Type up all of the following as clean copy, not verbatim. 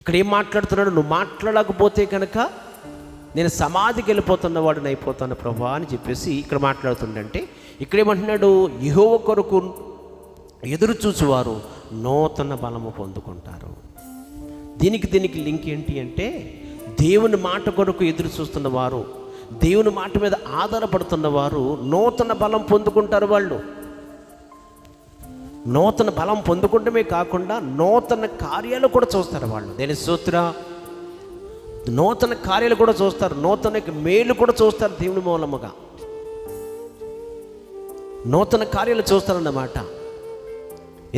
ఇక్కడ ఏం మాట్లాడుతున్నాడు? నువ్వు మాట్లాడకపోతే కనుక నేను సమాధికి వెళ్ళిపోతున్న వాడిని అయిపోతాను ప్రభా అని చెప్పేసి ఇక్కడ మాట్లాడుతుండంటే, ఇక్కడ ఏమంటున్నాడు? యెహోవా కొరకు ఎదురు చూసేవారు నూతన బలము పొందుకుంటారు. దీనికి లింక్ ఏంటి అంటే, దేవుని మాట కొరకు ఎదురు చూస్తున్న వారు, దేవుని మాట మీద ఆధారపడుతున్న వారు నూతన బలం పొందుకుంటారు. వాళ్ళు నూతన బలం పొందుకుంటమే కాకుండా నూతన కార్యాలు కూడా చూస్తారు. వాళ్ళు దేని స్తోత్ర, నూతన కార్యాలు కూడా చూస్తారు, నూతన మేలు కూడా చూస్తారు. దేవుని మూలముగా నూతన కార్యాలు చూస్తారన్నమాట.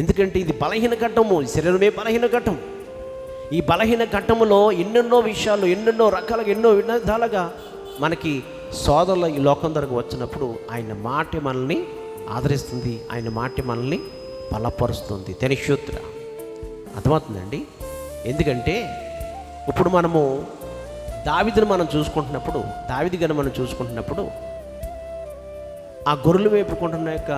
ఎందుకంటే ఇది బలహీన ఘట్టము, శరీరమే బలహీన ఘట్టం. ఈ బలహీన ఘట్టములో ఎన్నెన్నో విషయాలు, ఎన్నెన్నో రకాలుగా, ఎన్నో విధాలుగా మనకి సోదరులు ఈ లోకం దగ్గరకు వచ్చినప్పుడు ఆయన మాట మనల్ని ఆదరిస్తుంది, ఆయన మాట మనల్ని బలపరుస్తుంది. తెనిశూత్ర అర్థమవుతుందండి. ఎందుకంటే ఇప్పుడు మనము దావీదుని మనం చూసుకుంటున్నప్పుడు, దావీదు గారిని మనం చూసుకుంటున్నప్పుడు ఆ గొర్రెలు మేపుకుంటున్న యొక్క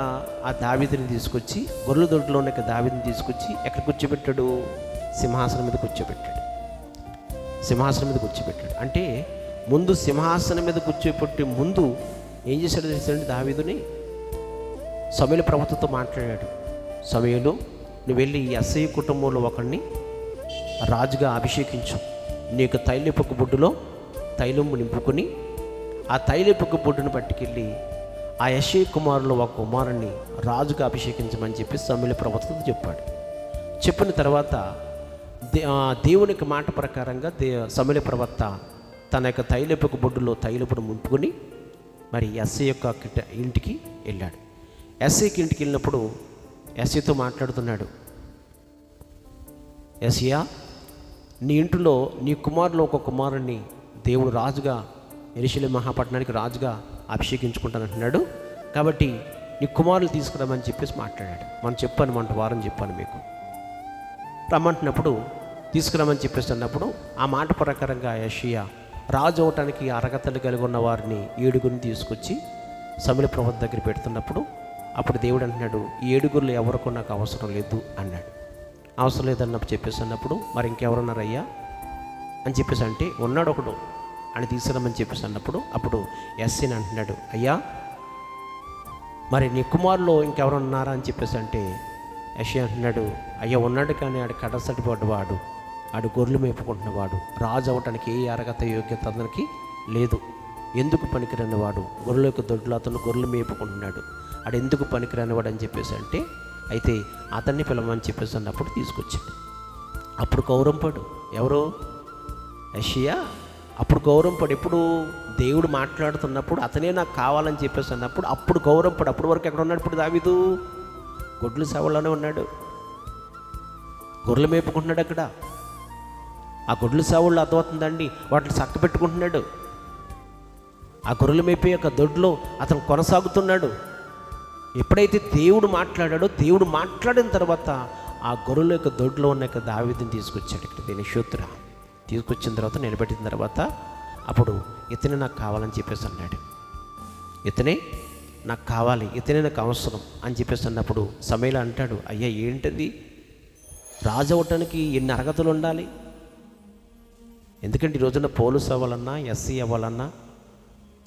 ఆ దావీదుని తీసుకొచ్చి, గొర్రెల దొడ్లో ఉన్న యొక్క దావీదుని తీసుకొచ్చి ఎక్కడ కూర్చోబెట్టాడు? సింహాసనం మీద కూర్చోబెట్టాడు. సింహాసనం మీద కూర్చోబెట్టాడు అంటే ముందు సింహాసనం మీద కూర్చోబెట్టి ముందు ఏం చేశాడు తెలుసండి? దావీదుని సమూయేలు ప్రవక్తతో మాట్లాడాడు. సమూయేలు, నువ్వు వెళ్ళి ఈ యెస్సయి కుటుంబంలో ఒకడిని రాజుగా అభిషేకించు. నీకు తైలపు బుడ్డులో తైలము నింపుకొని ఆ తైలపు బుడ్డును పట్టుకెళ్ళి ఆ యెస్సయి కుమారులో ఒక కుమారుని రాజుగా అభిషేకించమని చెప్పి సమూయేలు ప్రవక్తతో చెప్పాడు. చెప్పిన తర్వాత దేవునికి మాట ప్రకారంగా సమూయేలు ప్రవక్త తన యొక్క తైలపు బొడ్డులో తైలపును ముంపుకొని మరి యెస్సయి యొక్క ఇంటికి వెళ్ళాడు. యెస్సయికి ఇంటికి వెళ్ళినప్పుడు యెస్సయితో మాట్లాడుతున్నాడు. యెస్సయ్యా, నీ ఇంటిలో నీ కుమారులో ఒక కుమారుణ్ణి దేవుడు రాజుగా, యెరూషలేము మహాపట్టణానికి రాజుగా అభిషేకించుకుంటానంటున్నాడు. కాబట్టి నీ కుమారులు తీసుకురామని చెప్పేసి మాట్లాడాడు. మనం చెప్పాను, వారం చెప్పాను మీకు. రమ్మంటున్నప్పుడు తీసుకురామని చెప్పేసి అన్నప్పుడు ఆ మాట ప్రకారంగా యెషయా రాజు అవటానికి అర్హతలు కలిగి ఉన్న వారిని 7 తీసుకొచ్చి సమూయేలు ప్రవక్త దగ్గర పెడుతున్నప్పుడు అప్పుడు దేవుడు అంటున్నాడు, ఈ 7 ఎవరికో నాకు అవసరం లేదు అన్నాడు. అవసరం లేదన్నప్పుడు చెప్పేసి అన్నప్పుడు మరి ఇంకెవరున్నారయ్యా అని చెప్పేసి అంటే, ఉన్నాడు ఒకడు అని తీసుకురామని చెప్పేసి అన్నప్పుడు అప్పుడు యెస్సయిని అంటున్నాడు, అయ్యా మరి నీ కుమారులో ఇంకెవరు ఉన్నారా అని చెప్పేసి అంటే యెషయా అంటున్నాడు, అయ్యా ఉన్నాడు, కానీ ఆడు కడసటి వాడు, ఆడు గొర్రెలు మేపుకుంటున్నవాడు, రాజు అవ్వటానికి ఏ అర్హత యోగ్యత అతనికి లేదు. ఎందుకు పనికిరాని వాడు, గొర్రెల యొక్క దొడ్లో అతను గొర్రెలు మేపుకుంటున్నాడు, ఆడు ఎందుకు పనికిరాని వాడు అని చెప్పేసి అంటే, అయితే అతన్ని పిలవమని చెప్పేసి అన్నప్పుడు తీసుకొచ్చాడు. అప్పుడు గౌరవంపడు ఎవరో యెషయా, అప్పుడు గౌరవంపడు. ఎప్పుడు దేవుడు మాట్లాడుతున్నప్పుడు అతనే నాకు కావాలని చెప్పేసి అన్నప్పుడు అప్పుడు గౌరవంపడు. అప్పటి వరకు ఎక్కడ ఉన్నాడు? ఇప్పుడు దావీదు గొడ్ల సేవలోనే ఉన్నాడు, గొర్రెలు మేపుకుంటున్నాడు. అక్కడ ఆ గొడ్ల సేవల్లో అర్థమవుతుందండి, వాటిని చక్క పెట్టుకుంటున్నాడు. ఆ గొర్రెలు మేపే యొక్క దొడ్లో అతను కొనసాగుతున్నాడు. ఎప్పుడైతే దేవుడు మాట్లాడాడో, దేవుడు మాట్లాడిన తర్వాత ఆ గొర్రెల యొక్క దొడ్లో ఉన్న యొక్క దావీదుని తీసుకొచ్చాడు. ఇక్కడ దీని శూద్ర తీసుకొచ్చిన తర్వాత నిలబెట్టిన తర్వాత అప్పుడు ఇతనే నాకు కావాలని చెప్పేసి అన్నాడు. ఇతనే నాకు కావాలి, ఇతనే నాకు అవసరం అని చెప్పేసి అన్నప్పుడు సమూయేలు అంటాడు, అయ్యా ఏంటది? రాజు అవ్వటానికి ఎన్ని అర్హతలు ఉండాలి? ఎందుకంటే ఈ రోజున పోలీసు అవ్వాలన్నా, ఎస్సీ అవ్వాలన్నా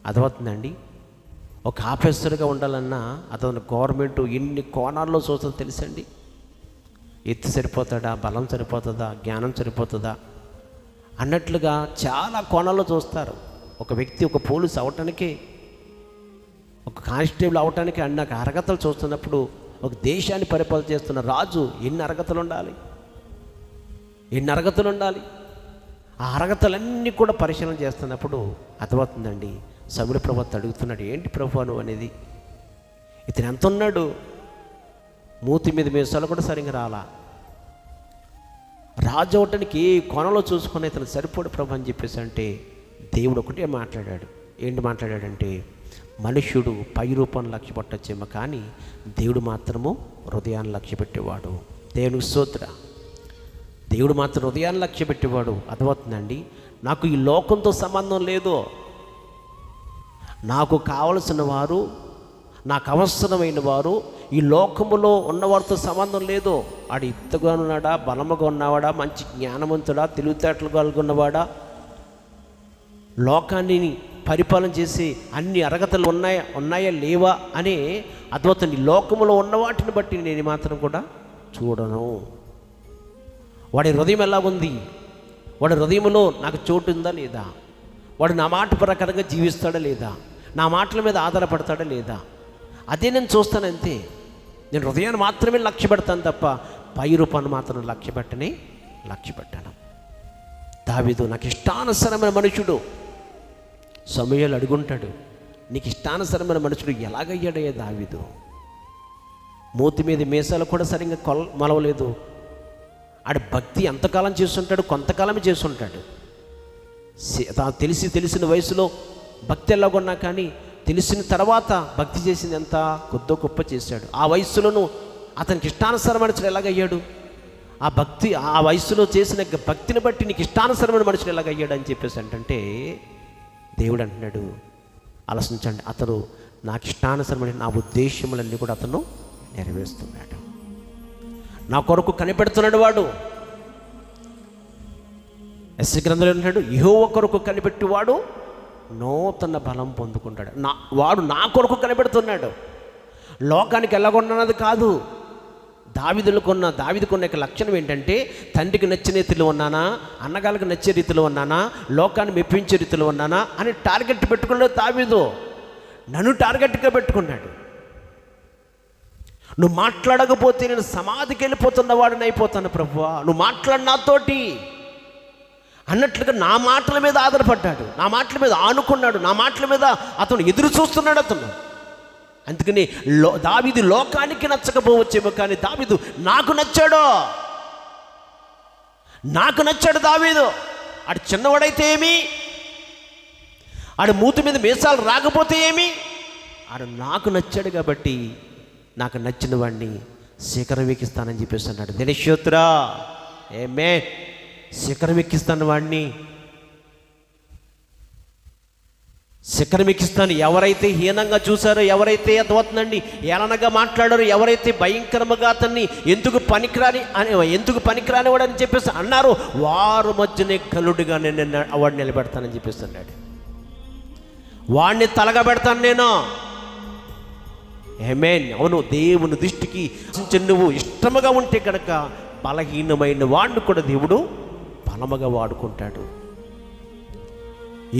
అర్థమవుతుందండి. ఒక ఆఫీసర్గా ఉండాలన్నా అతను గవర్నమెంట్ ఎన్ని కోణాల్లో చూస్తుందో తెలుసండి. ఎత్తు సరిపోతాడా, బలం సరిపోతుందా, జ్ఞానం సరిపోతుందా అన్నట్లుగా చాలా కోణాల్లో చూస్తారు. ఒక వ్యక్తి ఒక పోలీసు అవటానికే, ఒక కానిస్టేబుల్ అవటానికి అన్న అర్హతలు చూస్తున్నప్పుడు ఒక దేశాన్ని పరిపాలన చేస్తున్న రాజు ఎన్ని అర్హతలు ఉండాలి, ఎన్ని అర్హతలు ఉండాలి? ఆ అర్హతలన్నీ కూడా పరిశీలన చేస్తున్నప్పుడు అర్థమవుతుందండి. సమూయేలు ప్రవక్త అడుగుతున్నాడు, ఏంటి ప్రభు నువ్వు అనేది? ఇతను ఎంత ఉన్నాడు? మూతి మీద మీసాలు కూడా సరిగ్గా రాలా. రాజు అవటానికి ఏ కోణంలో చూసుకుని ఇతను సరిపోడు ప్రభు అని చెప్పేసి అంటే దేవుడు ఒకటే మాట్లాడాడు. ఏంటి మాట్లాడాడంటే, మనుష్యుడు పై రూపాన్ని లక్ష్య పెట్టచ్చేమో కానీ దేవుడు మాత్రము హృదయాన్ని లక్ష్య పెట్టేవాడు. దేవునికి స్తోత్ర. దేవుడు మాత్రం హృదయాన్ని లక్ష్య పెట్టేవాడు. అర్థమవుతుందండి. నాకు ఈ లోకంతో సంబంధం లేదు. నాకు కావలసిన వారు నాకు అవసరమైన వారు ఈ లోకములో ఉన్నవారితో సంబంధం లేదు. ఆడు ఎత్తుగా ఉన్నాడా, బలముగా ఉన్నవాడా, మంచి జ్ఞానవంతుడా, తెలివితేటలు కలుగున్నవాడా, లోకాన్ని పరిపాలన చేసి అన్ని అర్హతలు ఉన్నాయా లేవా అనే అద్భుతాన్ని లోకములో ఉన్న వాటిని బట్టి నేను మాత్రం కూడా చూడను. వాడి హృదయం ఎలా ఉంది, వాడి హృదయంలో నాకు చోటు ఉందా లేదా, వాడు నా మాట ప్రకారంగా జీవిస్తాడా లేదా, నా మాటల మీద ఆధారపడతాడా లేదా, అదే నేను చూస్తానంతే. నేను హృదయాన్ని మాత్రమే లక్ష్య పెడతాను తప్ప పై రూపాన్ని మాత్రం లక్ష్య పెట్టాను. దావీదు నాకు ఇష్టానుసరమైన మనుషుడు. సమూయేలు అడుగుంటాడు, నీకు ఇష్టానుసరమైన మనుషుడు ఎలాగయ్యాడయ్యా దావీదు? మూతి మీద మీసాలు కూడా సరిగ్గా మలవలేదు. ఆడు భక్తి ఎంతకాలం చేస్తుంటాడు, కొంతకాలమే చేస్తుంటాడు. తెలిసిన వయసులో భక్తి ఎలాగొన్నా కానీ తెలిసిన తర్వాత భక్తి చేసింది ఎంత కొద్దో గొప్ప చేశాడు. ఆ వయసులోనూ అతనికి ఇష్టానుసరమైన మనుషుడు ఎలాగయ్యాడు? ఆ వయసులో చేసిన భక్తిని బట్టి నీకు ఇష్టానుసరమైన మనుషుడు ఎలాగయ్యాడు అని చెప్పేసి అంటే దేవుడు అంటున్నాడు, ఆలోచించండి, అతను నాకు ఇష్టానుసరమైన నా ఉద్దేశములన్నీ కూడా అతను నెరవేరుస్తున్నాడు. నా కొరకు కనిపెడుతున్నాడు వాడు. యెషయా గ్రంథంలో అంటున్నాడు, యెహోవా కొరకు కనిపెట్టువాడు నూతన బలం పొందుకుంటాడు. వాడు నా కొరకు కనిపెడుతున్నాడు. లోకానికి ఎలాగొన్నది కాదు. దావీదుకున్న లక్షణం ఏంటంటే, తండ్రికి నచ్చిన రీతిలో ఉన్నానా, అన్నగాళ్ళకి నచ్చే రీతిలో ఉన్నానా, లోకాన్ని మెప్పించే రీతిలో ఉన్నానా అని టార్గెట్ పెట్టుకున్నాడు దావీదు. నన్ను టార్గెట్గా పెట్టుకున్నాడు. నువ్వు మాట్లాడకపోతే నేను సమాధికి వెళ్ళిపోతున్న వాడిని అయిపోతాను ప్రభువా, నువ్వు మాట్లాడు నాతోటి అన్నట్లుగా నా మాటల మీద ఆధారపడ్డాడు, నా మాటల మీద ఆనుకున్నాడు, నా మాటల మీద అతను ఎదురు చూస్తున్నాడు అతను. అందుకని దావీదు లోకానికి నచ్చకపోవచ్చేమో కానీ దావీదు నాకు నచ్చాడు దావీదు. ఆడు చిన్నవాడైతే ఏమి, ఆడు మూతి మీద మీసాలు రాకపోతే ఏమి, ఆడు నాకు నచ్చాడు కాబట్టి నాకు నచ్చిన వాడిని శిఖరం ఎక్కిస్తానని చెప్పేసి అన్నాడు. దినేశ్వత్రా ఏమే శిఖరం ఎక్కిస్తాను వాడిని, శిఖరం ఎక్కిస్తాను. ఎవరైతే హీనంగా చూశారో, ఎవరైతే అర్థమవుతుందండి ఏలనగా మాట్లాడారో, ఎవరైతే భయంకరంగా అతన్ని ఎందుకు పనికిరాని వాడని చెప్పేసి అన్నారో వారి మధ్యనే కలుడుగా నేను వాడిని నిలబెడతానని చెప్పేసి అన్నాడు. వాడిని తలగా పెడతాను నేను. ఆమేన్. అవును, దేవుని దృష్టికి నువ్వు ఇష్టముగా ఉంటే కనుక బలహీనమైన వాడిని కూడా దేవుడు బలముగా వాడుకుంటాడు.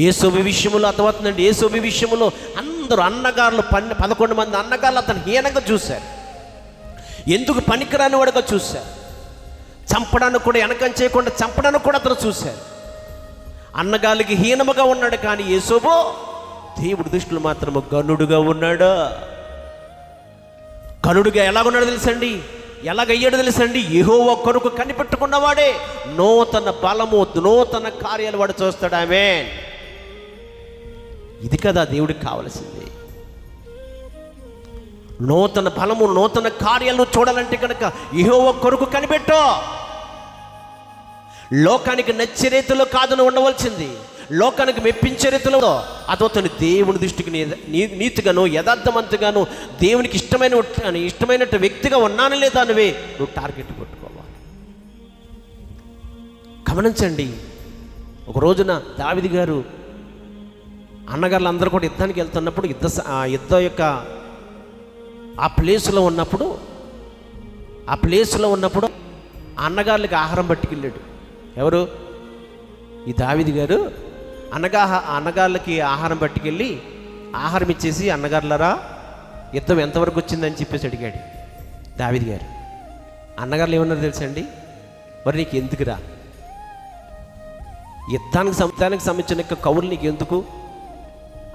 యేసోబు విషయంలో అర్థమవుతుందండి. యేసోబు విషయంలో అందరూ అన్నగారులు 11 మంది అన్నగారులు అతను హీనంగా చూశారు, ఎందుకు పనికిరాని వాడుగా చూశారు. చంపడానికి కూడా వెనకం చేయకుండా చంపడానికి కూడా అతను చూశారు. అన్నగారికి హీనముగా ఉన్నాడు, కానీ యేసోబు దేవుడి దృష్టిలో మాత్రము గనుడుగా ఉన్నాడు. గనుడుగా ఎలాగున్నాడో తెలుసండి, ఎలాగయ్యాడో తెలుసండి, యెహోవా కొరకు కనిపెట్టుకున్నవాడే నూతన బలము, నూతన కార్యాలు వాడు చూస్తాడు. ఆమేన్. ఇది కదా దేవుడికి కావలసింది. నూతన బలము, నూతన కార్యాలను చూడాలంటే కనుక యెహోవా కొరకు కనిపెట్టు. లోకానికి నచ్చే రీతిలో కాదు ఉండవలసింది, లోకానికి మెప్పించే రీతిలో అతను దేవుని దృష్టికి నీతిగాను యథార్థవంతుగాను దేవునికి ఇష్టమైనట్టు వ్యక్తిగా ఉన్నాను లేదా నువ్వే నువ్వు టార్గెట్ పెట్టుకోవాలి. గమనించండి, ఒక రోజున దావీదు గారు అన్నగారులు అందరూ కూడా యుద్ధానికి వెళ్తున్నప్పుడు యుద్ధ యొక్క ఆ ప్లేస్లో ఉన్నప్పుడు అన్నగారులకి ఆహారం పట్టుకెళ్ళాడు. ఎవరు? ఈ దావీదు గారు అన్నగారులకి ఆహారం పట్టుకెళ్ళి ఆహారం ఇచ్చేసి, అన్నగారులరా యుద్ధం ఎంతవరకు వచ్చిందని చెప్పేసి అడిగాడు దావీదు గారు. అన్నగారులు ఏమన్నారు తెలుసండి, మరి నీకు ఎందుకురా, యుద్ధానికి సంబంధించిన కౌరులు నీకు ఎందుకు?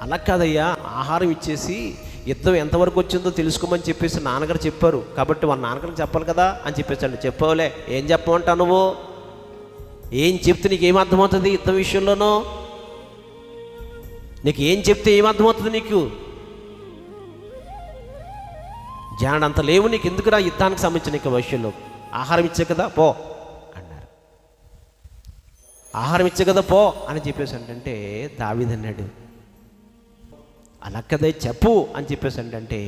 అలా కాదయ్యా, ఆహారం ఇచ్చేసి యుద్ధం ఎంతవరకు వచ్చిందో తెలుసుకోమని చెప్పేసి నాన్నగారు చెప్పారు కాబట్టి వాళ్ళ నాన్నగారికి చెప్పాలి కదా అని చెప్పేసి చెప్పవులే. ఏం చెప్పమంటావు నువ్వు? ఏం చెప్తే నీకు ఏమర్థమవుతుంది యుద్ధం విషయంలోనో? నీకు ఏం చెప్తే ఏమర్థమవుతుంది నీకు? జానంత లేవు నీకు, ఎందుకురా యుద్ధానికి సంబంధించిన విషయంలో? ఆహారం ఇచ్చే కదా పో అన్నారు. ఆహారం ఇచ్చే కదా పో అని చెప్పేసి దావీదు అన్నాడు, అలా కదా చెప్పు అని చెప్పేసి అంటే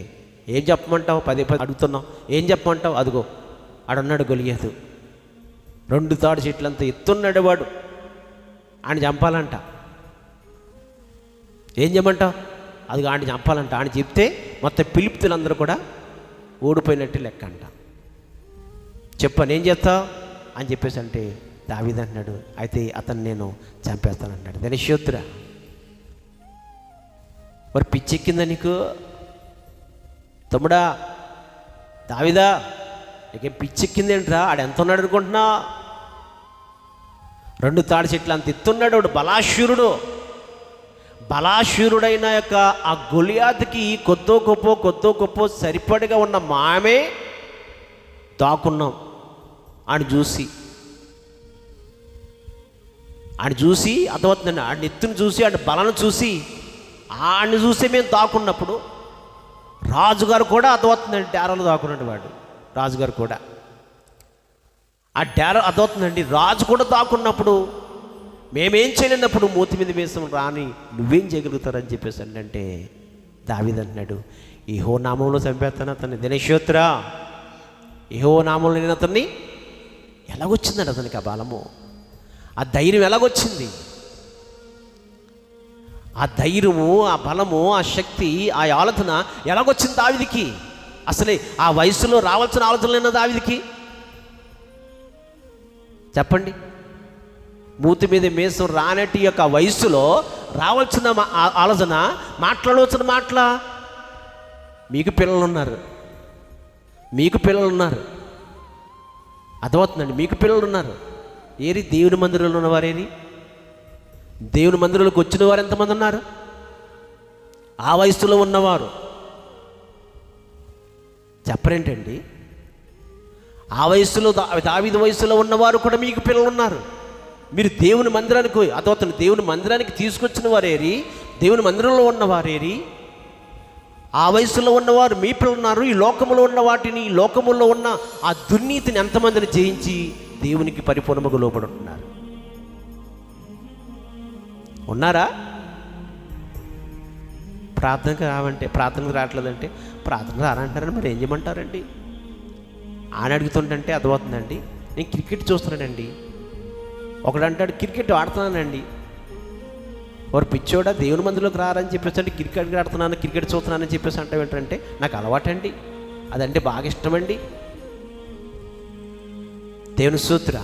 ఏం చెప్పమంటావు? పదే అడుగుతున్నావు, ఏం చెప్పమంటావు? అదిగో ఆడున్నాడు గొలియాతు, 2 తాడు చెట్లంతా ఎత్తున్నాడు వాడు, ఆయన చంపాలంట. ఏం చేయమంటావు? అదిగో ఆయన చంపాలంట. ఆయన చెప్తే మొత్తం ఫిలిష్తీయులందరూ కూడా ఓడిపోయినట్టు లెక్క అంట. చెప్పాను ఏం చేస్తావు అని చెప్పేసి అంటే దావీదు అంటున్నాడు, అయితే అతను నేను చంపేస్తానన్నాడు. ధనిష్యోత్తురా, మరి పిచ్చెక్కిందా నీకు? తమ్ముడా దావీదా, నీకేం పిచ్చెక్కింది ఏంట్రా? ఆడు ఎంత ఉన్నాడు అనుకుంటున్నా? 2 తాడి చెట్లు అంత ఎత్తున్నాడు వాడు, బలాశూరుడైన యొక్క ఆ గొలియాతుకి కొద్దో గొప్ప సరిపడిగా ఉన్న మామే దాక్కున్నాం. ఆయన చూసి అర్థమవుతుందండి. ఆడిని ఎత్తుని చూసి, ఆడి బలను చూసి, ఆడిని చూసి మేము దాక్కున్నప్పుడు రాజుగారు కూడా అర్థమవుతుందండి, డేరాలో దాక్కున్నాడు వాడు. రాజుగారు కూడా ఆ డేరా అర్థమవుతుందండి. రాజు కూడా దాక్కున్నప్పుడు మేమేం చేయలేనప్పుడు మూతి మీద వేసం రాని నువ్వేం చేయగలుగుతారని చెప్పేసి అంటే దావీదు అంటున్నాడు, యెహోవా నామంలో చంపేస్తాను అతన్ని. దినేశ్వత్రా, యెహోవా నామంలో నేను అతన్ని. ఎలాగొచ్చిందండి అతనికి ఆ బలము, ఆ ధైర్యం ఎలాగొచ్చింది? ఆ ధైర్యము, ఆ బలము, ఆ శక్తి, ఆ ఆలోచన ఎలాగొచ్చింది దావీదుకి? అసలే ఆ వయసులో రావాల్సిన ఆలోచన లేని దావీదుకి చెప్పండి. మూతి మీద మేసం రానటి యొక్క వయసులో రావాల్సిన ఆలోచన, మాట్లాడవలసిన మాటల. మీకు పిల్లలు ఉన్నారు, అర్థమవుతుందండి. మీకు పిల్లలు ఉన్నారు. ఏరి దేవుని మందిరంలో ఉన్నవారేరి? దేవుని మందిరంలోకి వచ్చిన వారు ఎంతమంది ఉన్నారు? ఆ వయసులో ఉన్నవారు చెప్పరేంటండి? ఆ వయసులో దావీదు వయసులో ఉన్నవారు కూడా మీకు పిల్లలు ఉన్నారు. మీరు దేవుని మందిరానికి, అదవుతుంది దేవుని మందిరానికి తీసుకొచ్చిన వారేరి? దేవుని మందిరంలో ఉన్నవారేరి? ఆ వయసులో ఉన్నవారు మీ పిల్లలు ఉన్నారు. ఈ లోకములో ఉన్న వాటిని, ఈ లోకములో ఉన్న ఆ దుర్నీతిని ఎంతమందిని జయించి దేవునికి పరిపూర్ణముగా లోబడి ఉన్నారా? ప్రార్థనకు రావట్లేదంటే ప్రార్థనకు రానంటారని మరి ఏం చేయమంటారండి? ఆయన అడుగుతుంటే అర్థమవుతుందండి. నేను క్రికెట్ చూస్తున్నానండి, ఒకడు అంటాడు క్రికెట్ ఆడుతున్నానండి. వారు పిచ్చోడా, దేవుని మందిలోకి రారని చెప్పేసి అంటే క్రికెట్ ఆడుతున్నాను, క్రికెట్ చూస్తున్నానని చెప్పేసి అంటే ఏంటంటే నాకు అలవాటండి, అదంటే బాగా ఇష్టమండి. దేవుని స్తోత్ర.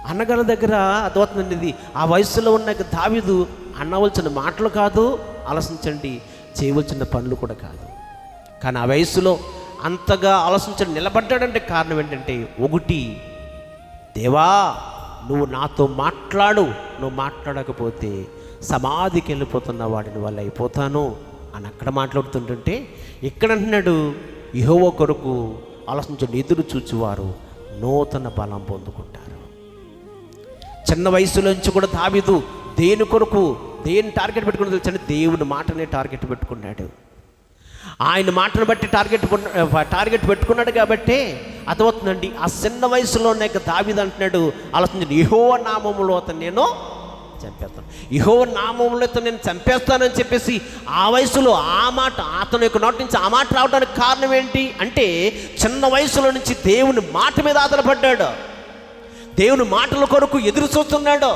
అన్నగారి దగ్గర అర్థమవుతుందండి. ఇది ఆ వయసులో ఉన్న దావీదు అన్నవలసిన మాటలు కాదు, ఆలోచించండి చేయవలసిన పనులు కూడా కాదు. కానీ ఆ వయసులో అంతగా ఆలోచించండి నిలబడ్డాడంటే కారణం ఏంటంటే, ఒకటి, దేవా నువ్వు నాతో మాట్లాడు, నువ్వు మాట్లాడకపోతే సమాధికి వెళ్ళిపోతున్న వాడిని వల్ల అయిపోతాను అని అక్కడ మాట్లాడుతుంటుంటే, ఇక్కడ అంటున్నాడు యెహోవా కొరకు ఆలోచించండి, ఎదురు చూచువారు నూతన బలం పొందుకుంటారు. చిన్న వయసులో నుంచి కూడా దావీదు దేని కొరకు, దేని టార్గెట్ పెట్టుకుని తెలుసండి? దేవుని మాటనే టార్గెట్ పెట్టుకున్నాడు. ఆయన మాటను బట్టి టార్గెట్ పెట్టుకున్నాడు కాబట్టి అర్థమవుతుందండి. ఆ చిన్న వయసులోనే దావీదు అంటున్నాడు, ఆలోచించండి, యెహోవా నామములో అతను నేను చంపేస్తాను, యెహోవా నామములో అతను నేను చంపేస్తానని చెప్పేసి ఆ వయసులో ఆ మాట అతని యొక్క నోటి నుంచి ఆ మాట రావడానికి కారణం ఏంటి అంటే, చిన్న వయసులో నుంచి దేవుని మాట మీద ఆధారపడ్డాడు, దేవుని మాటల కొరకు ఎదురు చూస్తున్నాడు.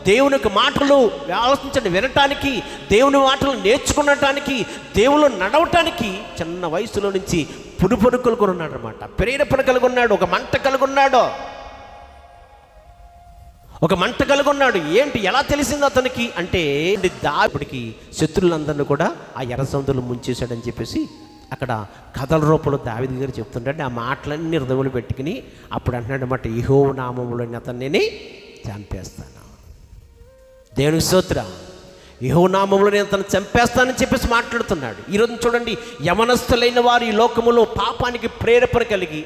దేవుని యొక్క మాటలు ఆలోచించండి వినటానికి, దేవుని మాటలు నేర్చుకునటానికి, దేవుళ్ళు నడవటానికి చిన్న వయసులో నుంచి పురుపురు కలుగుని ఉన్నాడు అనమాట. ప్రేరేపణ కలిగి ఉన్నాడు, ఒక మంట కలిగి ఉన్నాడు, ఏంటి ఎలా తెలిసింది అతనికి అంటే, దావిడికి శత్రువులందరినీ కూడా ఆ ఎర్ర సముద్రంలో ముంచేశాడని చెప్పేసి అక్కడ కథల రూపంలో దావీదు గారు చెప్తుంటే ఆ మాటలన్నీ హృదయంలో పెట్టుకుని అప్పుడు అంటున్నాడు అన్నమాట, యెహోవా నామములో అతన్ని నేను చంపేస్తాను. దేవునికి స్తోత్రం. యెహోవా నామములో నేను అతను చంపేస్తానని చెప్పేసి మాట్లాడుతున్నాడు. ఈరోజు చూడండి, యవనస్తులైన వారు ఈ లోకములో పాపానికి ప్రేరేపణ కలిగి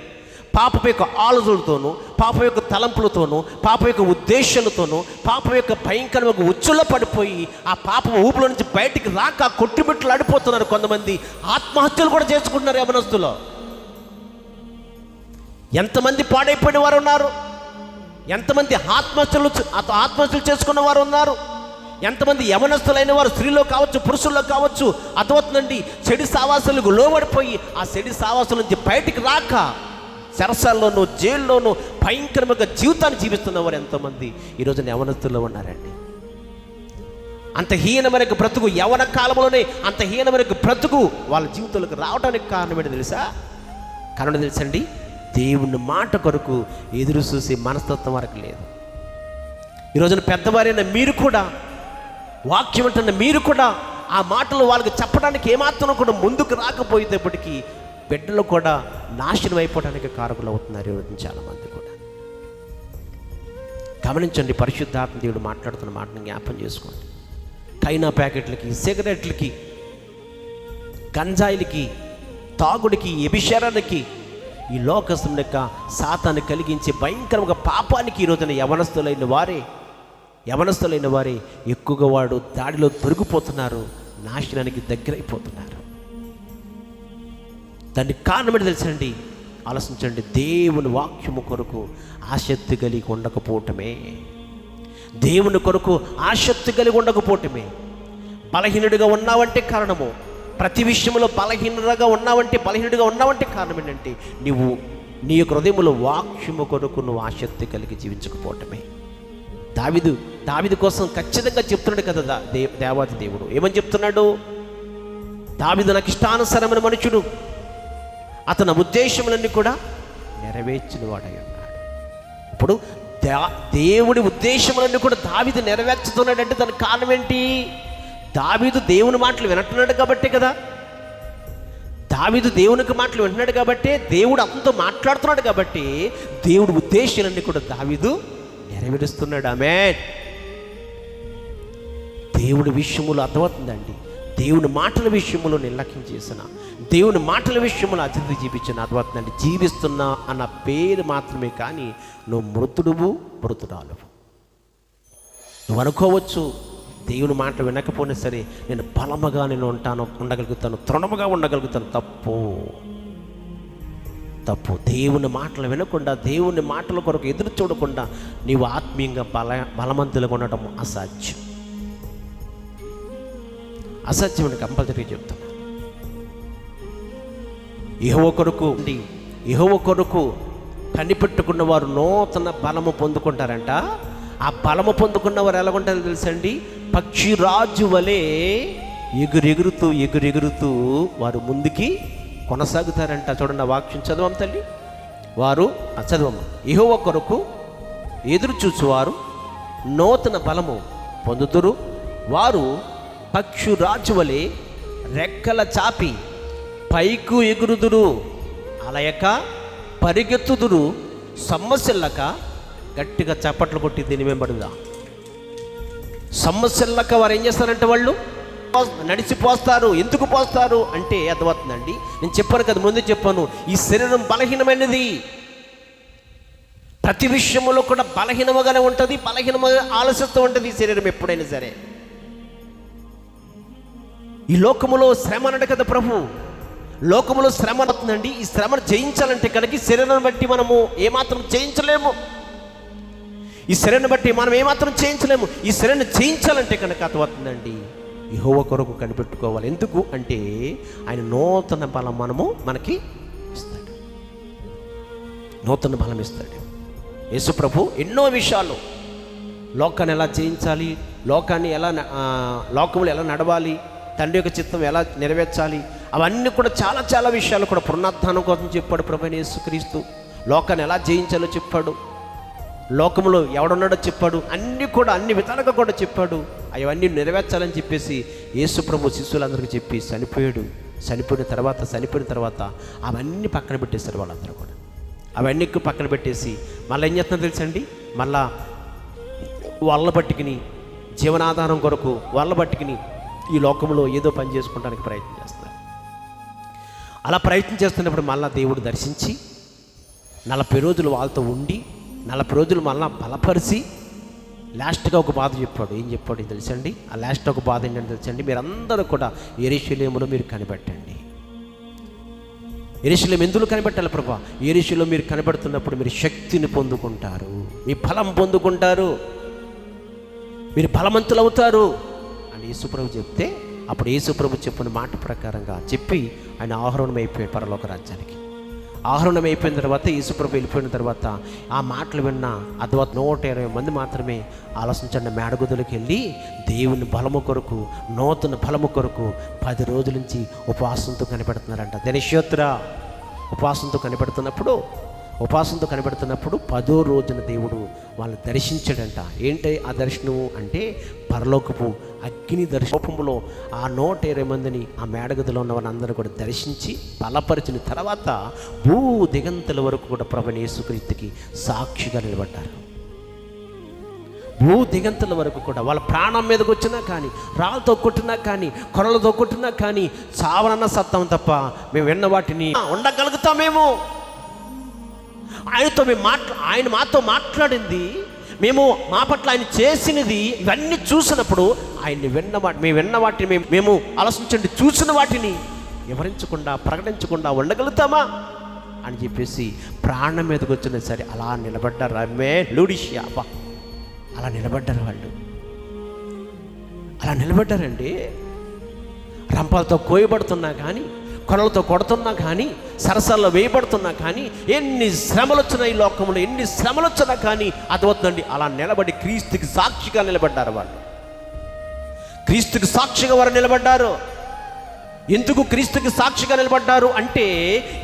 పాపం యొక్క ఆలోచనలతోనూ, పాపం యొక్క తలంపులతోనూ, పాపం యొక్క ఉద్దేశాలతోనూ, పాపం యొక్క భయంకరమైన ఉచ్చులో పడిపోయి ఆ పాపం ఊపులో నుంచి బయటికి రాక కొట్టుబిట్టులు ఆడిపోతున్నారు. కొంతమంది ఆత్మహత్యలు కూడా చేసుకుంటున్నారు యవనస్తులో. ఎంతమంది పాడైపోయిన వారు ఉన్నారు, ఎంతమంది ఆత్మహత్యలు చేసుకున్న వారు ఉన్నారు, ఎంతమంది యవనస్తులైన వారు స్త్రీలో కావచ్చు, పురుషుల్లో కావచ్చు, అర్థమవుతుందండి, చెడు సావాసాలకు లోబడిపోయి ఆ చెడు సావాసాల నుంచి బయటికి రాక చెరసాల్లోనూ జైల్లోనూ భయంకరమైన జీవితాన్ని జీవిస్తున్నవారు ఎంతోమంది ఈరోజు యవనస్తుల్లో ఉన్నారండి. అంత హీనమైన బ్రతుకు, యవన కాలంలోనే అంత హీనమైన బ్రతుకు వాళ్ళ జీవితంలోకి రావడానికి కారణం ఏంటి తెలుసా? కారణం తెలుసండి, దేవుని మాట కొరకు ఎదురు చూసే మనస్తత్వం వరకు లేదు. ఈరోజున పెద్దవారైన మీరు కూడా, వాక్యం అంటున్న మీరు కూడా ఆ మాటలు వాళ్ళకి చెప్పడానికి ఏమాత్రం కూడా ముందుకు రాకపోయేటప్పటికీ బిడ్డలు కూడా నాశనం అయిపోవడానికి కారకులు అవుతున్నారు ఈరోజు చాలామంది కూడా. గమనించండి, పరిశుద్ధాత్మ దేవుడు మాట్లాడుతున్న మాటను జ్ఞాపం చేసుకోండి. కైనా ప్యాకెట్లకి, సిగరెట్లకి, గంజాయిలకి, తాగుడికి, వ్యభిచారానికి, ఈ లోకస్తుని యొక్క సాతాన్ని కలిగించే భయంకరమైన పాపానికి ఈరోజున యవనస్తులైన వారే ఎక్కువగా వాడు దాడిలో దొరికిపోతున్నారు, నాశనానికి దగ్గరైపోతున్నారు. దానికి కారణం ఏంటి తెలుసండి? ఆలోచించండి. దేవుని వాక్యము కొరకు ఆసక్తి కలిగి ఉండకపోవటమే, దేవుని కొరకు ఆసక్తి కలిగి ఉండకపోవటమే. బలహీనుడిగా ఉన్నావంటే కారణము, ప్రతి విషయంలో బలహీనుడిగా ఉన్నావంటే కారణం ఏంటంటే నువ్వు నీ యొక్క హృదయంలో వాక్యము కొరకు నువ్వు ఆసక్తి కలిగి జీవించకపోవటమే. దావీదు కోసం ఖచ్చితంగా చెప్తున్నాడు కదా దేవాది దేవుడు. ఏమని చెప్తున్నాడు? దావీదు నాకు ఇష్టానుసారమైన మనుషుడు, అతని ఉద్దేశములన్నీ కూడా నెరవేర్చిన వాడై ఉన్నాడు. ఇప్పుడు దేవుడి ఉద్దేశములన్నీ కూడా దావీదు నెరవేర్చుతున్నాడంటే దానికి కారణం ఏంటి? దావీదు దేవుని మాటలు వింటున్నాడు కాబట్టే కదా. దావీదు దేవునికి మాటలు వింటున్నాడు కాబట్టే, దేవుడు అతనితో మాట్లాడుతున్నాడు కాబట్టి దేవుడి ఉద్దేశాలన్నీ కూడా దావీదు నెరవేరుస్తున్నాడు. ఆమేన్. దేవుడి విషయములు అర్థమవుతుందండి. దేవుని మాటల విషయంలో నిర్లక్ష్యం చేసిన, దేవుని మాటల విషయంలో అతిథి జీవించిన అర్థమవుతుందండి. జీవిస్తున్నా అన్న పేరు మాత్రమే, కానీ నువ్వు మృతురాలువు. నువ్వు అనుకోవచ్చు, దేవుని మాట వినకపోయినా సరే నేను బలముగా ఉండగలుగుతాను, తృణముగా ఉండగలుగుతాను. తప్పు. దేవుని మాటలు వినకుండా, దేవుని మాటల కొరకు ఎదురు చూడకుండా నీవు ఆత్మీయంగా బలవంతులుగా ఉండటం అసాధ్యం అని కంపల్సరీగా చెప్తాను. యెహోవా కొరకు కనిపెట్టుకున్న వారు నూతన బలము పొందుకుంటారంట. ఆ బలము పొందుకున్న వారు ఎలా ఉంటారో తెలుసండి? పక్షిరాజు వలె ఎగురెగురుతూ వారు ముందుకి కొనసాగుతారంట. చూడండి, ఆ వాక్యం చదవం తల్లి. చదవమ్మ. యెహోవా కొరకు ఎదురు చూచువారు నూతన బలము పొందుతురు, వారు పక్షిరాజు వలె రెక్కల చాపి పైకు ఎగురుదురు, అలయక పరిగెత్తుదురు, సమ్మసిల్లక. గట్టిగా చప్పట్లు కొట్టి దీని వెంబడుదా. సమ్మసిల్లక వారు ఏం చేస్తారంటే వాళ్ళు నడిచిపోస్తారు. ఎందుకు పోస్తారు అంటే అర్థమవుతుందండి, నేను చెప్పాను కదా, ముందు చెప్పాను, ఈ శరీరం బలహీనమైనది. ప్రతి విషయంలో కూడా బలహీనముగానే ఉంటుంది, బలహీనముగా ఆలోచిస్తూ ఉంటుంది ఈ శరీరం ఎప్పుడైనా సరే. ఈ లోకములో శ్రమ అన్నాడు కదా ప్రభు. లోకములో శ్రమ అవుతుందండి. ఈ శ్రమను జయించాలంటే కనుక ఈ శరీరాన్ని బట్టి మనము ఏమాత్రం జయించలేము. ఈ శరీరాన్ని బట్టి మనం ఏమాత్రం చేయించలేము. ఈ శరీరాన్ని జయించాలంటే కనుక అర్థమవుతుందండి, యెహోవా కొరకు కనిపెట్టుకోవాలి. ఎందుకు అంటే ఆయన నూతన బలం మనకి ఇస్తాడు, నూతన బలం ఇస్తాడు. యేసు ప్రభు ఎన్నో విషయాలు, లోకాన్ని ఎలా జయించాలి, లోకములు ఎలా నడవాలి, తండ్రి యొక్క చిత్తం ఎలా నెరవేర్చాలి, అవన్నీ కూడా చాలా విషయాలు కూడా పునరుద్ధానం కోసం చెప్పాడు ప్రభు యేసుక్రీస్తు. లోకాన్ని ఎలా జయించాలో చెప్పాడు, లోకంలో ఎవడున్నాడో చెప్పాడు, అన్ని విధాలుగా కూడా చెప్పాడు. అవన్నీ నెరవేర్చాలని చెప్పేసి యేసు ప్రభు శిష్యులందరికీ చెప్పి చనిపోయిన తర్వాత అవన్నీ పక్కన పెట్టేశారు వాళ్ళందరూ కూడా. అవన్నీ పక్కన పెట్టేసి మళ్ళీ ఏం చేస్తున్నారు తెలుసండి? మళ్ళా వాళ్ళ బట్టికిని జీవనాధారం కొరకు వాళ్ళ బట్టికిని ఈ లోకంలో ఏదో పని చేసుకోవడానికి ప్రయత్నం చేస్తారు. అలా ప్రయత్నం చేస్తున్నప్పుడు మళ్ళా దేవుడు దర్శించి 40 రోజులు వాళ్ళతో ఉండి 40 రోజులు మళ్ళా బలపరిచి లాస్ట్గా ఒక బాధ చెప్పాడు. ఏం చెప్పాడు తెలుసండి? ఆ లాస్ట్ ఒక బాధ ఏంటంటే తెలుసండి, మీరందరూ కూడా యెరూషలేములో మీరు కనిపెట్టండి. యెరూషలేము ఎందుకు కనిపెట్టాలి ప్రభా? యెరూషలేములో మీరు కనిపెడుతున్నప్పుడు మీరు శక్తిని పొందుకుంటారు, మీ బలం పొందుకుంటారు. మీరు బలవంతులు అవుతారు అని యేసుప్రభు చెప్తే, అప్పుడు యేసుప్రభు చెప్పిన మాట ప్రకారంగా చెప్పి ఆయన ఆహ్వానం అయిపోయాడు పరలోక రాజ్యానికి. ఆహ్వానం అయిపోయిన తర్వాత యేసుప్రభు వెళ్ళిపోయిన తర్వాత ఆ మాటలు విన్న అద్భుత 120 మంది మాత్రమే ఆలోచించండి మేడగదులకు వెళ్ళి దేవుని బలము కొరకు, నూతన బలము కొరకు 10 రోజుల నుంచి ఉపవాసంతో కనిపెడుతున్నారంట. దినశోత్ర ఉపవాసంతో కనిపెడుతున్నప్పుడు 10వ రోజున దేవుడు వాళ్ళని దర్శించాడంట. ఏంటి ఆ దర్శనం అంటే పరలోకపు అగ్ని దర్శనంలో ఆ 120 మందిని ఆ మేడగదిలో ఉన్న వాళ్ళందరూ కూడా దర్శించి బలపరిచిన తర్వాత భూ దిగంతుల వరకు కూడా ప్రభువైన యేసుక్రీస్తుకి సాక్షిగా నిలబడ్డారు. భూ దిగంతుల వరకు కూడా వాళ్ళ ప్రాణం మీదకి వచ్చినా కానీ, రాళ్ళతో కొట్టినా కానీ, కొరలతో కొట్టినా కానీ చావనన్న సత్తం తప్ప మేము విన్న వాటిని ఉండగలుగుతామేమో. ఆయన మాతో మాట్లాడింది, మేము మా పట్ల ఆయన చేసినది, ఇవన్నీ చూసినప్పుడు ఆయన్ని మేము విన్న వాటిని మేము ఆలోచించండి, చూసిన వాటిని వివరించకుండా ప్రకటించకుండా ఉండగలుగుతామా అని చెప్పేసి ప్రాణం మీదకి వచ్చినా సరే అలా నిలబడ్డారు. లూడిషియా అలా నిలబడ్డారు. వాళ్ళు అలా నిలబడ్డారండి. రంపాలతో కోయబడుతున్నా కానీ, కొరలతో కొడుతున్నా కానీ, సరసాల్లో వేయబడుతున్నా కానీ, ఎన్ని శ్రమలు వచ్చినా ఈ లోకంలో ఎన్ని శ్రమలు వచ్చినా కానీ అదవుతుందండి. అలా నిలబడి క్రీస్తుకి సాక్షిగా నిలబడ్డారు. వాళ్ళు క్రీస్తుకి సాక్షిగా వారు నిలబడ్డారు. ఎందుకు క్రీస్తుకి సాక్షిగా నిలబడ్డారు అంటే,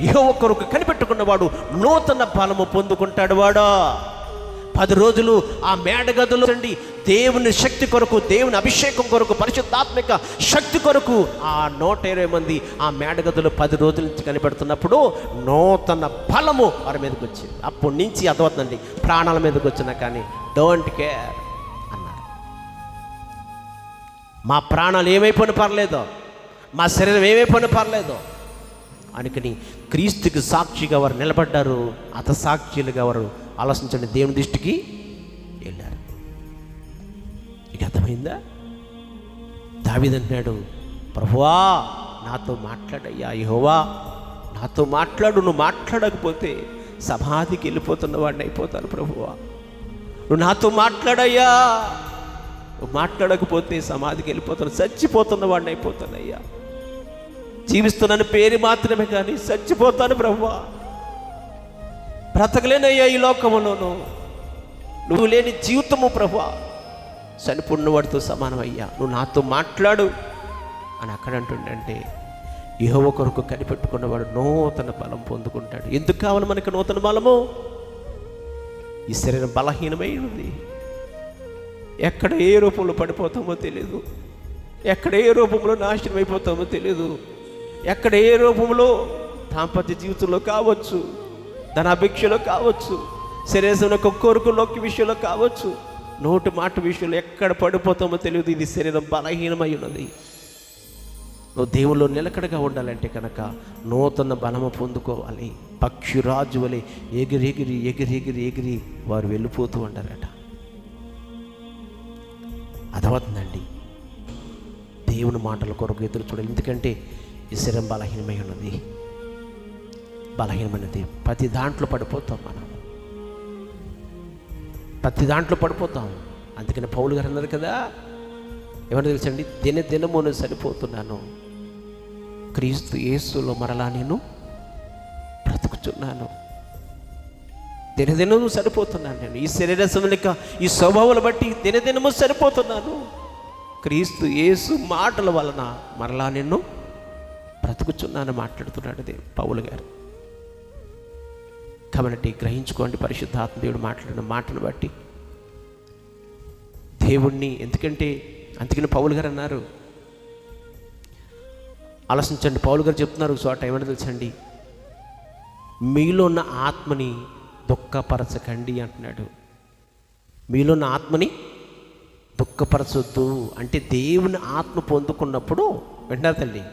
యెహోవా కొరకు కనిపెట్టుకున్నవాడు నూతన బలము పొందుకుంటాడు. వాడు 10 రోజులు ఆ మేడగదులు అండి దేవుని శక్తి కొరకు, దేవుని అభిషేకం కొరకు, పరిశుద్ధాత్మిక శక్తి కొరకు ఆ 120 మంది ఆ మేడగదులు 10 రోజుల నుంచి కనిపెడుతున్నప్పుడు నూతన బలము వారి మీదకి వచ్చింది. అప్పటి నుంచి అదవుతుందండి, ప్రాణాల మీదకి వచ్చినా కానీ డోంట్ కేర్ అన్నారు. మా ప్రాణాలు ఏమైపోయినా పర్లేదు, మా శరీరం ఏమైపోయినా పర్లేదు అనుకుని క్రీస్తుకి సాక్షిగా వారు నిలబడ్డారు. సాక్షులుగా వారు ఆలోచించండి దేవుని దృష్టికి వెళ్ళారు. నీకు అర్థమైందా? దావీదు అంటున్నాడు, ప్రభువా నాతో మాట్లాడయ్యా, యెహోవా నాతో మాట్లాడు, నువ్వు మాట్లాడకపోతే సమాధికి వెళ్ళిపోతున్న వాడిని అయిపోతాను ప్రభువా, నువ్వు నాతో మాట్లాడయ్యా, నువ్వు మాట్లాడకపోతే సమాధికి వెళ్ళిపోతాను, చచ్చిపోతున్న వాడిని అయిపోతానయ్యా, జీవిస్తున్నాను పేరు మాత్రమే కానీ చచ్చిపోతాను ప్రభువా, బ్రతకలేనయ్యా ఈ లోకములోను, నువ్వు లేని జీవితము ప్రభువా, చనిపోయిన వాడితో సమానమయ్యా, నువ్వు నాతో మాట్లాడు అని అక్కడ అంటుండంటే, యెహోవా కొరకు కనిపెట్టుకున్నవాడు నూతన బలం పొందుకుంటాడు. ఎందుకు కావాలి మనకి నూతన బలము? ఈ శరీరం బలహీనమై ఉంది. ఎక్కడ ఏ రూపంలో పడిపోతామో తెలియదు, ఎక్కడ ఏ రూపంలో నాశనం అయిపోతామో తెలియదు, ఎక్కడ ఏ రూపంలో దాంపత్య జీవితంలో కావచ్చు, ధనాపేక్షలో కావచ్చు, శరీరం యొక్క కోరికలోకి విషయంలో కావచ్చు, నోటి మాట విషయంలో ఎక్కడ పడిపోతామో తెలియదు. ఇది శరీరం బలహీనమై ఉన్నది. నువ్వు దేవుల్లో నిలకడగా ఉండాలంటే కనుక నూతన బలము పొందుకోవాలి. పక్షిరాజు వలె ఎగిరెగిరి ఎగిరెగిరి ఎగిరి వారు వెళ్ళిపోతూ ఉంటారట. అదవుతుందండి దేవుని మాటల కొరకు ఎదురు చూడాలి. ఎందుకంటే ఈ శరీరం బలహీనమై ఉన్నది, బలహీనమైనది. ప్రతి దాంట్లో పడిపోతాం మనం, ప్రతి దాంట్లో పడిపోతాం. అందుకని పౌలు గారు అన్నారు కదా, ఏమన్నా తెలుసండి, దినదినము నేను సరిపోతున్నాను, క్రీస్తు యేసులో మరలా నేను బ్రతుకుతున్నాను. దినదినము సరిపోతున్నాను నేను, ఈ శరీర సమలిక ఈ స్వభావాలు బట్టి దినదినము సరిపోతున్నాను. క్రీస్తు యేసు మాటల వలన మరలా నిన్ను బ్రతుకుచున్నాను మాట్లాడుతున్నాడు పౌలు గారు. కాబట్టి గ్రహించుకోండి, పరిశుద్ధాత్మ దేవుడు మాట్లాడిన మాటను బట్టి దేవుణ్ణి. ఎందుకంటే అందుకని పౌలు గారు అన్నారు, ఆలోచించండి, పౌలు గారు చెప్తున్నారు చోట ఏమన్నా తెలుసండి, మీలో ఉన్న ఆత్మని దుఃఖపరచకండి అంటున్నాడు. మీలో ఉన్న ఆత్మని దుఃఖపరచొద్దు అంటే దేవుని ఆత్మ పొందుకున్నప్పుడు వింటారు తల్లి,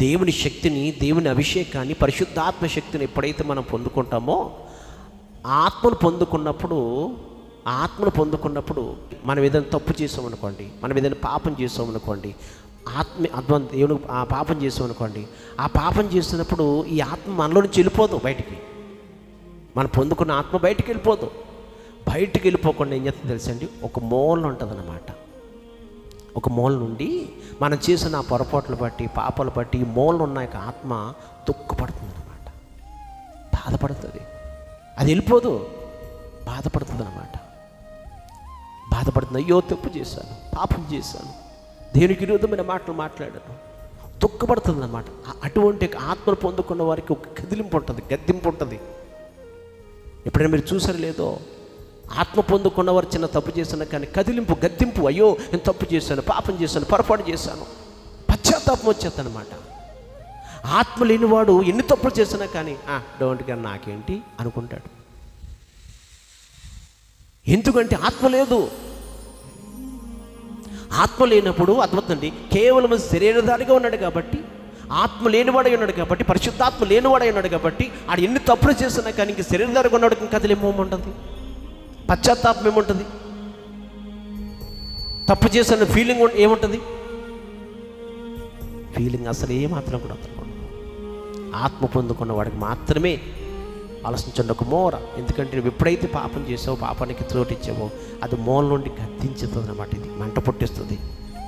దేవుని శక్తిని, దేవుని అభిషేకాన్ని, పరిశుద్ధాత్మ శక్తిని ఎప్పుడైతే మనం పొందుకుంటామో, ఆత్మను పొందుకున్నప్పుడు మనం ఏదైనా తప్పు చేసామనుకోండి, మనం ఏదైనా పాపం చేసామనుకోండి, దేవుడు ఆ పాపం చేసామనుకోండి, ఆ పాపం చేస్తున్నప్పుడు ఈ ఆత్మ మనలో నుంచి వెళ్ళిపోదు బయటికి, మనం పొందుకున్న ఆత్మ బయటికి వెళ్ళిపోదు. బయటికి వెళ్ళిపోకుండా ఏం చేస్తుంది తెలుసండి, ఒక మూల ఉంటుంది అన్నమాట. ఒక మూల నుండి మనం చేసిన ఆ పొరపాట్లు బట్టి, పాపాలు బట్టి ఈ మూలలు ఉన్న యొక్క ఆత్మ దుఃఖపడుతుంది అన్నమాట, బాధపడుతుంది. అది వెళ్ళిపోదు, బాధపడుతుంది అన్నమాట. బాధపడుతుంది, అయ్యో తప్పు చేశాను, పాపం చేశాను, దేవునికి విరోధమైన మాటలు మాట్లాడాను, దుఃఖపడుతుంది అన్నమాట. అటువంటి ఆత్మను పొందుకున్న వారికి ఒక కదిలింపు ఉంటుంది, గద్దింపు ఉంటుంది. ఎప్పుడైనా మీరు చూసారు లేదో, ఆత్మ పొందుకున్నవారు చిన్న తప్పు చేశాను కానీ కదిలింపు, గద్దింపు, అయ్యో నేను తప్పు చేశాను, పాపం చేశాను, పొరపాటు చేశాను, పశ్చాత్తాపం వచ్చేద్దనమాట. ఆత్మ లేనివాడు ఎన్ని తప్పులు చేసినా కానీ డోంట్ కేర్, నాకేంటి అనుకుంటాడు. ఎందుకంటే ఆత్మ లేదు. ఆత్మ లేనప్పుడు అర్థమవుతుంది, కేవలం శరీరధారిగా ఉన్నాడు కాబట్టి, ఆత్మ లేనివాడై ఉన్నాడు కాబట్టి, పరిశుద్ధాత్మ లేనివాడై ఉన్నాడు కాబట్టి, ఆడు ఎన్ని తప్పులు చేసినా కానీ ఇంక శరీరధారిగా ఉన్నాడు, ఇంకా కదిలేమోమంటుంది, పశ్చాత్తాపం ఏముంటుంది, తప్పు చేసిన ఫీలింగ్ ఏముంటుంది, ఫీలింగ్ అసలు ఏమాత్రం కూడా అర్థం. ఆత్మ పొందుకున్న వాడికి మాత్రమే ఆలోచించండి ఒక మోర. ఎందుకంటే నువ్వు ఎప్పుడైతే పాపం చేసావో, పాపానికి త్రోటిచ్చావో, అది మూల నుండి గద్దించుతుంది అన్నమాట. ఇది మంట పుట్టిస్తుంది,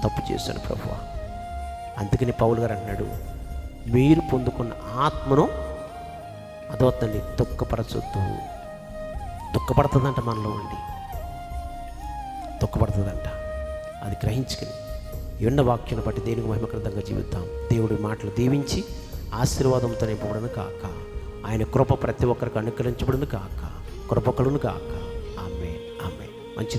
తప్పు చేశాను ప్రభువా. అందుకని పౌలు గారు అంటున్నాడు, మీరు పొందుకున్న ఆత్మను అదవుతుంది దుఃఖపరచొద్దు. దుఃఖపడుతుందంట, మనలో ఉండి దుఃఖపడుతుందంట. అది గ్రహించుకుని ఎన్న వాక్యాన్ని బట్టి దేవునికి మహిమకరంగా జీవిద్దాం. దేవుడి మాటలు దీవించి ఆశీర్వాదంతో నింపబడును కాక, ఆయన కృప ప్రతి ఒక్కరికి అనుకరించబడును కాక, కృపకలును కాక. ఆమేన్, ఆమేన్. మంచి